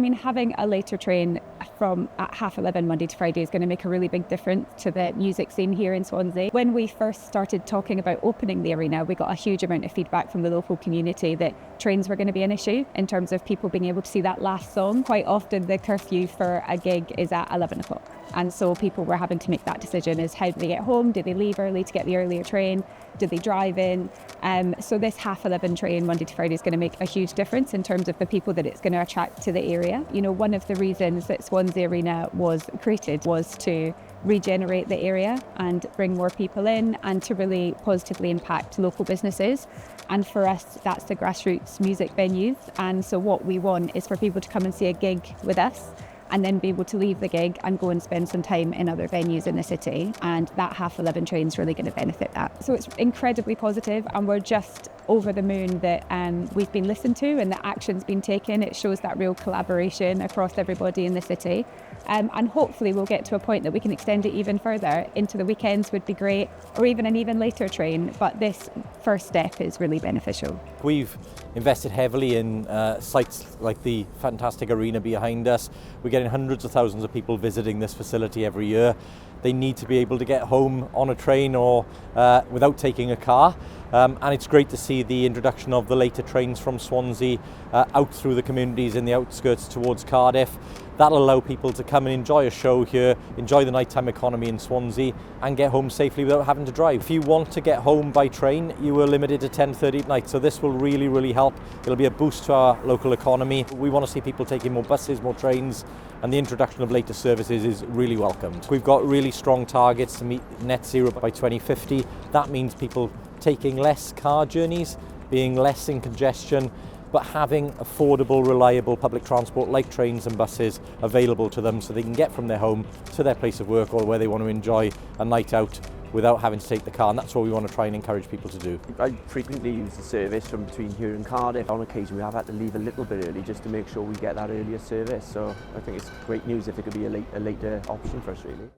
mean, having a later train from at 11:30 Monday to Friday is going to make a really big difference to the music scene here in Swansea. When we first started talking about opening the arena, we got a huge amount of feedback from the local community that trains were going to be an issue in terms of people being able to see that last song. Quite often the curfew for a gig is at 11 o'clock. And so people were having to make that decision: is how do they get home? Do they leave early to get the earlier train? Do they drive in? So this 11:30 train Monday to Friday is going to make a huge difference in terms of the people that it's going to attract to the area. You know, one of the reasons that Swansea Arena was created was to regenerate the area and bring more people in and to really positively impact local businesses. And for us, that's the grassroots music venues. And so what we want is for people to come and see a gig with us and then be able to leave the gig and go and spend some time in other venues in the city. And that 11:30 train is really going to benefit that. So it's incredibly positive, and we're just over the moon that we've been listened to and that action's been taken. It shows that real collaboration across everybody in the city. And hopefully we'll get to a point that we can extend it even further. Into the weekends would be great, or even an even later train. But this first step is really beneficial. We've invested heavily in sites like the fantastic arena behind us. We're getting hundreds of thousands of people visiting this facility every year. They need to be able to get home on a train or without taking a car. And it's great to see the introduction of the later trains from Swansea out through the communities in the outskirts towards Cardiff. That'll allow people to come and enjoy a show here, enjoy the nighttime economy in Swansea, and get home safely without having to drive. If you want to get home by train, you are limited to 10:30 at night, so this will really, really help. It'll be a boost to our local economy. We want to see people taking more buses, more trains, and the introduction of later services is really welcomed. We've got really strong targets to meet net zero by 2050. That means people taking less car journeys, being less in congestion, but having affordable, reliable public transport like trains and buses available to them so they can get from their home to their place of work or where they want to enjoy a night out without having to take the car, and that's what we want to try and encourage people to do. I frequently use the service from between here and Cardiff. On occasion we have had to leave a little bit early just to make sure we get that earlier service, so I think it's great news if it could be a later option for us really.